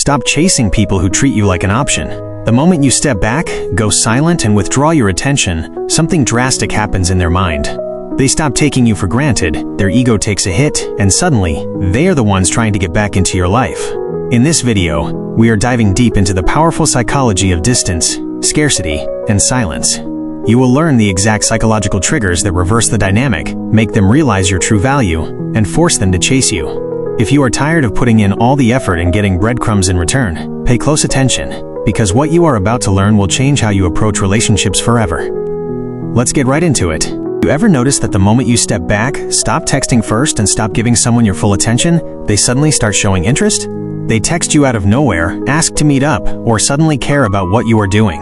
Stop chasing people who treat you like an option. The moment you step back, go silent, and withdraw your attention, something drastic happens in their mind. They stop taking you for granted, their ego takes a hit, and suddenly, they are the ones trying to get back into your life. In this video, we are diving deep into the powerful psychology of distance, scarcity, and silence. You will learn the exact psychological triggers that reverse the dynamic, make them realize your true value, and force them to chase you. If you are tired of putting in all the effort and getting breadcrumbs in return, pay close attention, because what you are about to learn will change how you approach relationships forever. Let's get right into it. You ever notice that the moment you step back, stop texting first, and stop giving someone your full attention, they suddenly start showing interest? They text you out of nowhere, ask to meet up, or suddenly care about what you are doing.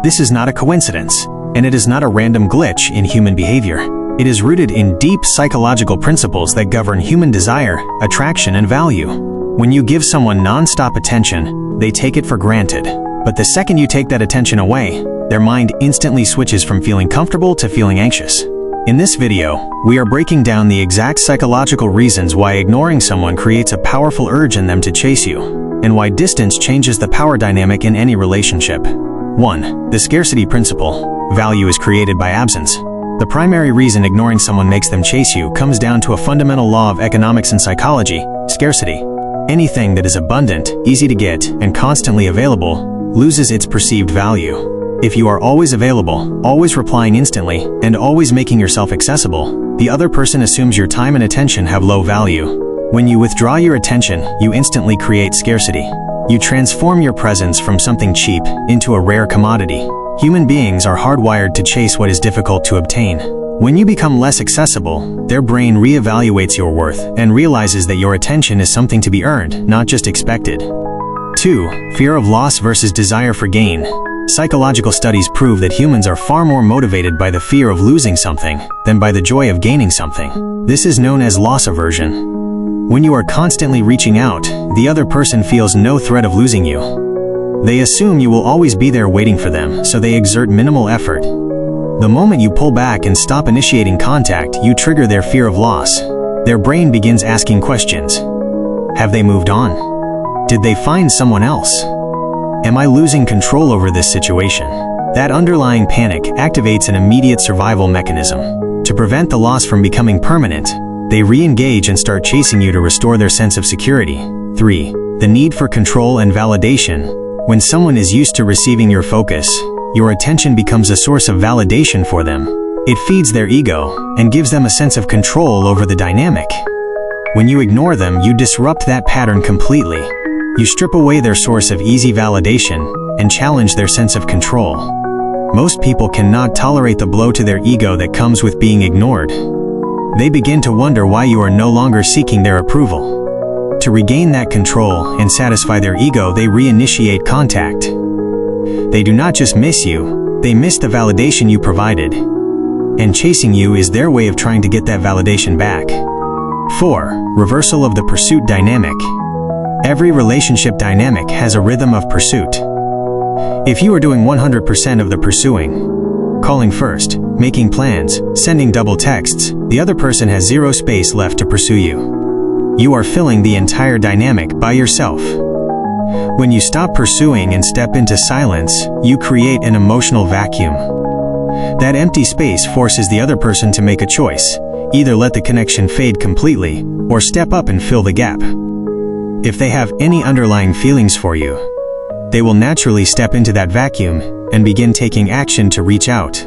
This is not a coincidence, and it is not a random glitch in human behavior. It is rooted in deep psychological principles that govern human desire, attraction, and value. When you give someone non-stop attention, they take it for granted. But the second you take that attention away, their mind instantly switches from feeling comfortable to feeling anxious. In this video, we are breaking down the exact psychological reasons why ignoring someone creates a powerful urge in them to chase you, and why distance changes the power dynamic in any relationship. 1. The scarcity principle. Value is created by absence. The primary reason ignoring someone makes them chase you comes down to a fundamental law of economics and psychology: scarcity. Anything that is abundant, easy to get, and constantly available loses its perceived value. If you are always available, always replying instantly, and always making yourself accessible, the other person assumes your time and attention have low value. When you withdraw your attention, you instantly create scarcity. You transform your presence from something cheap into a rare commodity. Human beings are hardwired to chase what is difficult to obtain. When you become less accessible, their brain reevaluates your worth and realizes that your attention is something to be earned, not just expected. 2. Fear of loss versus desire for gain. Psychological studies prove that humans are far more motivated by the fear of losing something than by the joy of gaining something. This is known as loss aversion. When you are constantly reaching out, the other person feels no threat of losing you. They assume you will always be there waiting for them, so they exert minimal effort. The moment you pull back and stop initiating contact, you trigger their fear of loss. Their brain begins asking questions. Have they moved on? Did they find someone else? Am I losing control over this situation? That underlying panic activates an immediate survival mechanism. To prevent the loss from becoming permanent, they re-engage and start chasing you to restore their sense of security. 3. The need for control and validation. When someone is used to receiving your focus, your attention becomes a source of validation for them. It feeds their ego and gives them a sense of control over the dynamic. When you ignore them, you disrupt that pattern completely. You strip away their source of easy validation and challenge their sense of control. Most people cannot tolerate the blow to their ego that comes with being ignored. They begin to wonder why you are no longer seeking their approval. To regain that control and satisfy their ego, they reinitiate contact. They do not just miss you, they miss the validation you provided. And chasing you is their way of trying to get that validation back. 4. Reversal of the pursuit dynamic. Every relationship dynamic has a rhythm of pursuit. If you are doing 100% of the pursuing, calling first, making plans, sending double texts, the other person has zero space left to pursue you. You are filling the entire dynamic by yourself. When you stop pursuing and step into silence, you create an emotional vacuum. That empty space forces the other person to make a choice: either let the connection fade completely, or step up and fill the gap. If they have any underlying feelings for you, they will naturally step into that vacuum and begin taking action to reach out.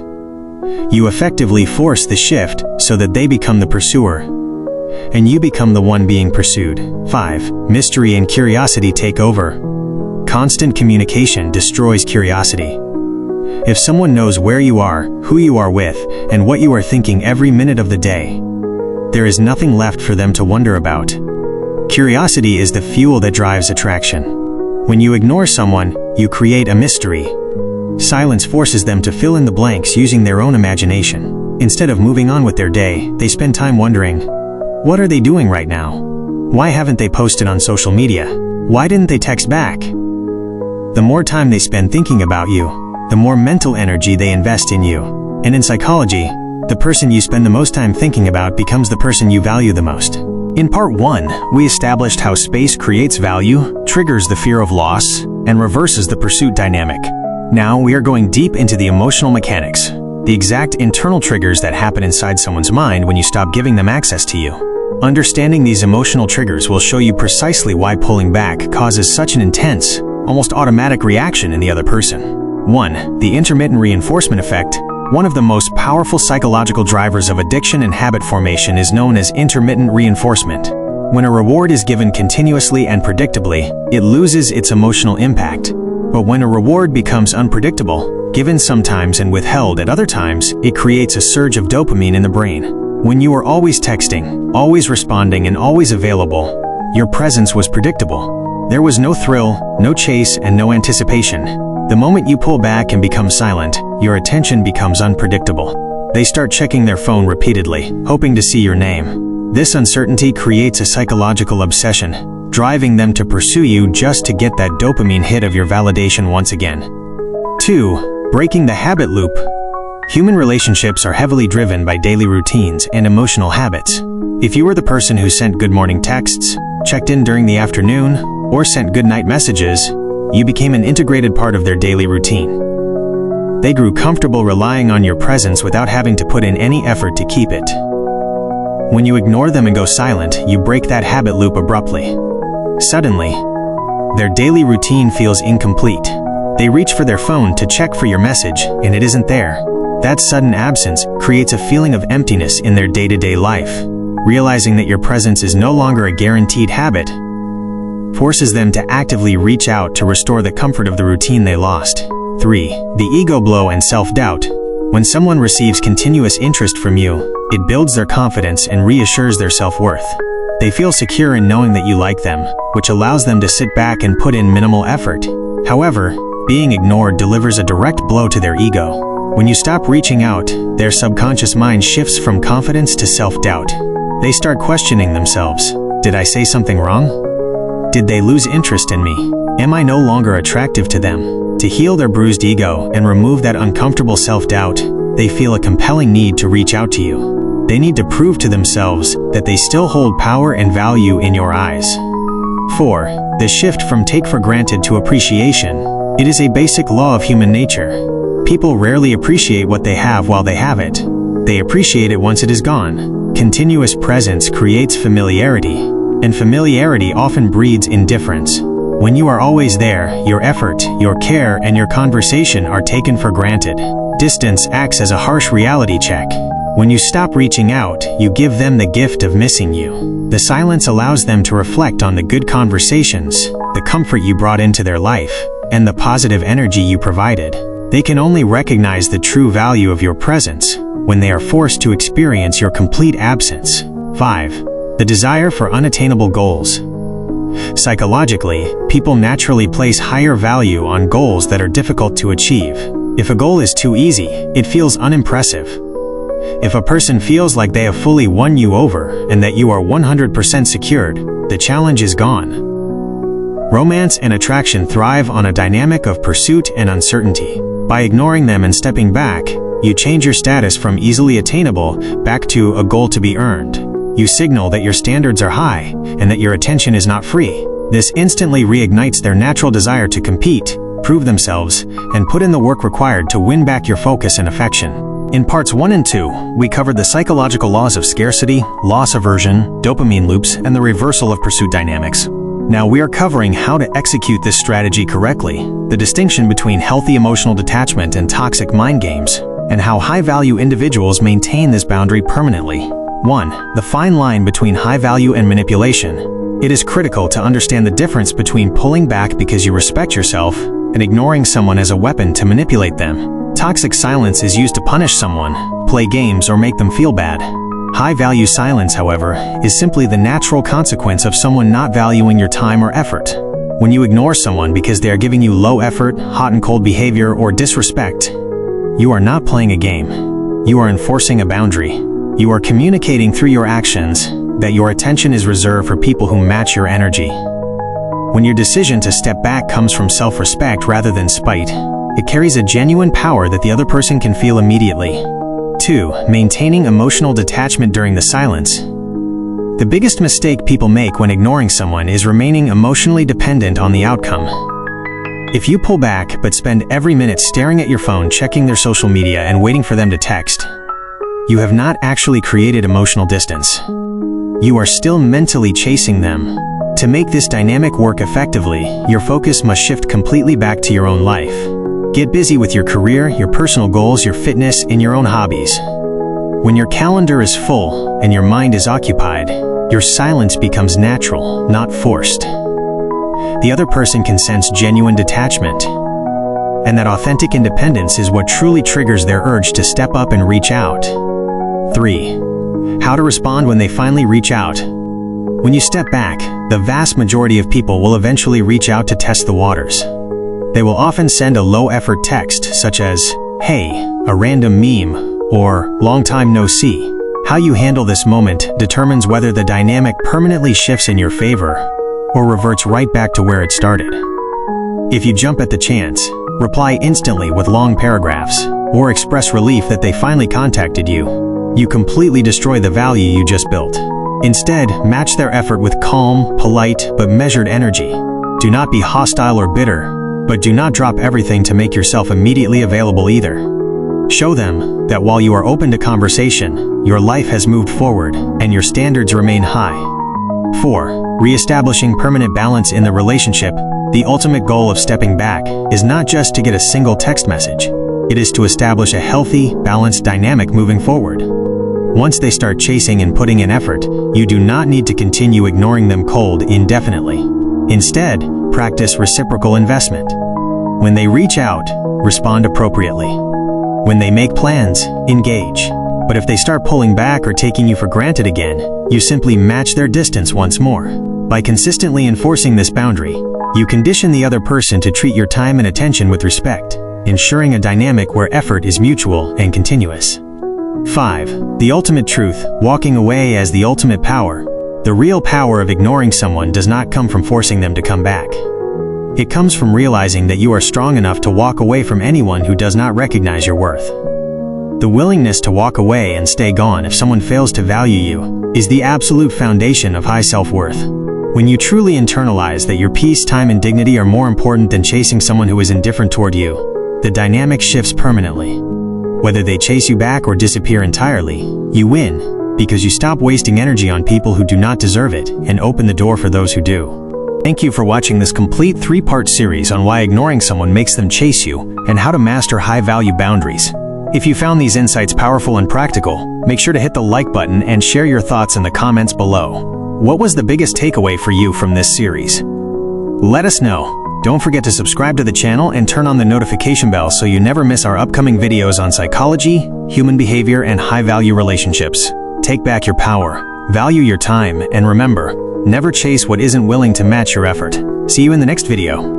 You effectively force the shift so that they become the pursuer, and you become the one being pursued. 5. Mystery and curiosity take over. Constant communication destroys curiosity. If someone knows where you are, who you are with, and what you are thinking every minute of the day, there is nothing left for them to wonder about. Curiosity is the fuel that drives attraction. When you ignore someone, you create a mystery. Silence forces them to fill in the blanks using their own imagination. Instead of moving on with their day, they spend time wondering, what are they doing right now? Why haven't they posted on social media? Why didn't they text back? The more time they spend thinking about you, the more mental energy they invest in you. And in psychology, the person you spend the most time thinking about becomes the person you value the most. In part 1, we established how space creates value, triggers the fear of loss, and reverses the pursuit dynamic. Now we are going deep into the emotional mechanics, the exact internal triggers that happen inside someone's mind when you stop giving them access to you. Understanding these emotional triggers will show you precisely why pulling back causes such an intense, almost automatic reaction in the other person. 1. The intermittent reinforcement effect. One of the most powerful psychological drivers of addiction and habit formation is known as intermittent reinforcement. When a reward is given continuously and predictably, it loses its emotional impact. But when a reward becomes unpredictable, given sometimes and withheld at other times, it creates a surge of dopamine in the brain. When you are always texting, always responding, and always available, your presence was predictable. There was no thrill, no chase, and no anticipation. The moment you pull back and become silent, your attention becomes unpredictable. They start checking their phone repeatedly, hoping to see your name. This uncertainty creates a psychological obsession, driving them to pursue you just to get that dopamine hit of your validation once again. 2. Breaking the habit loop. Human relationships are heavily driven by daily routines and emotional habits. If you were the person who sent good morning texts, checked in during the afternoon, or sent good night messages, you became an integrated part of their daily routine. They grew comfortable relying on your presence without having to put in any effort to keep it. When you ignore them and go silent, you break that habit loop abruptly. Suddenly, their daily routine feels incomplete. They reach for their phone to check for your message, and it isn't there. That sudden absence creates a feeling of emptiness in their day-to-day life. Realizing that your presence is no longer a guaranteed habit forces them to actively reach out to restore the comfort of the routine they lost. 3. The ego blow and self-doubt. When someone receives continuous interest from you, it builds their confidence and reassures their self-worth. They feel secure in knowing that you like them, which allows them to sit back and put in minimal effort. However, being ignored delivers a direct blow to their ego. When you stop reaching out, their subconscious mind shifts from confidence to self-doubt. They start questioning themselves. Did I say something wrong? Did they lose interest in me? Am I no longer attractive to them? To heal their bruised ego and remove that uncomfortable self-doubt, they feel a compelling need to reach out to you. They need to prove to themselves that they still hold power and value in your eyes. 4. The shift from take for granted to appreciation. It is a basic law of human nature. People rarely appreciate what they have while they have it. They appreciate it once it is gone. Continuous presence creates familiarity, and familiarity often breeds indifference. When you are always there, your effort, your care, and your conversation are taken for granted. Distance acts as a harsh reality check. When you stop reaching out, you give them the gift of missing you. The silence allows them to reflect on the good conversations, the comfort you brought into their life, and the positive energy you provided. They can only recognize the true value of your presence when they are forced to experience your complete absence. 5. The desire for unattainable goals. Psychologically, people naturally place higher value on goals that are difficult to achieve. If a goal is too easy, it feels unimpressive. If a person feels like they have fully won you over and that you are 100% secured, the challenge is gone. Romance and attraction thrive on a dynamic of pursuit and uncertainty. By ignoring them and stepping back, you change your status from easily attainable back to a goal to be earned. You signal that your standards are high and that your attention is not free. This instantly reignites their natural desire to compete, prove themselves, and put in the work required to win back your focus and affection. In parts 1 and 2, we covered the psychological laws of scarcity, loss aversion, dopamine loops, and the reversal of pursuit dynamics. Now we are covering how to execute this strategy correctly, the distinction between healthy emotional detachment and toxic mind games, and how high-value individuals maintain this boundary permanently. 1. The fine line between high value and manipulation. It is critical to understand the difference between pulling back because you respect yourself and ignoring someone as a weapon to manipulate them. Toxic silence is used to punish someone, play games, or make them feel bad. High-value silence, however, is simply the natural consequence of someone not valuing your time or effort. When you ignore someone because they are giving you low effort, hot and cold behavior, or disrespect, you are not playing a game. You are enforcing a boundary. You are communicating through your actions that your attention is reserved for people who match your energy. When your decision to step back comes from self-respect rather than spite, it carries a genuine power that the other person can feel immediately. 2. Maintaining emotional detachment during the silence. The biggest mistake people make when ignoring someone is remaining emotionally dependent on the outcome. If you pull back but spend every minute staring at your phone, checking their social media, and waiting for them to text, you have not actually created emotional distance. You are still mentally chasing them. To make this dynamic work effectively, your focus must shift completely back to your own life. Get busy with your career, your personal goals, your fitness, and your own hobbies. When your calendar is full and your mind is occupied, your silence becomes natural, not forced. The other person can sense genuine detachment, and that authentic independence is what truly triggers their urge to step up and reach out. 3. How to respond when they finally reach out. When you step back, the vast majority of people will eventually reach out to test the waters. They will often send a low-effort text such as, "Hey," a random meme, or "Long time no see." How you handle this moment determines whether the dynamic permanently shifts in your favor or reverts right back to where it started. If you jump at the chance, reply instantly with long paragraphs, or express relief that they finally contacted you, you completely destroy the value you just built. Instead, match their effort with calm, polite, but measured energy. Do not be hostile or bitter, but do not drop everything to make yourself immediately available either. Show them that while you are open to conversation, your life has moved forward and your standards remain high. 4. Reestablishing permanent balance in the relationship. The ultimate goal of stepping back is not just to get a single text message. It is to establish a healthy, balanced dynamic moving forward. Once they start chasing and putting in effort, you do not need to continue ignoring them cold indefinitely. Instead, practice reciprocal investment. When they reach out, respond appropriately. When they make plans, engage. But if they start pulling back or taking you for granted again, you simply match their distance once more. By consistently enforcing this boundary, you condition the other person to treat your time and attention with respect, ensuring a dynamic where effort is mutual and continuous. 5. The ultimate truth, walking away as the ultimate power. The real power of ignoring someone does not come from forcing them to come back. It comes from realizing that you are strong enough to walk away from anyone who does not recognize your worth. The willingness to walk away and stay gone if someone fails to value you is the absolute foundation of high self-worth. When you truly internalize that your peace, time, and dignity are more important than chasing someone who is indifferent toward you, the dynamic shifts permanently. Whether they chase you back or disappear entirely, you win, because you stop wasting energy on people who do not deserve it and open the door for those who do. Thank you for watching this complete 3-part series on why ignoring someone makes them chase you and how to master high-value boundaries. If you found these insights powerful and practical, make sure to hit the like button and share your thoughts in the comments below. What was the biggest takeaway for you from this series? Let us know. Don't forget to subscribe to the channel and turn on the notification bell so you never miss our upcoming videos on psychology, human behavior, and high-value relationships. Take back your power, value your time, and remember, never chase what isn't willing to match your effort. See you in the next video.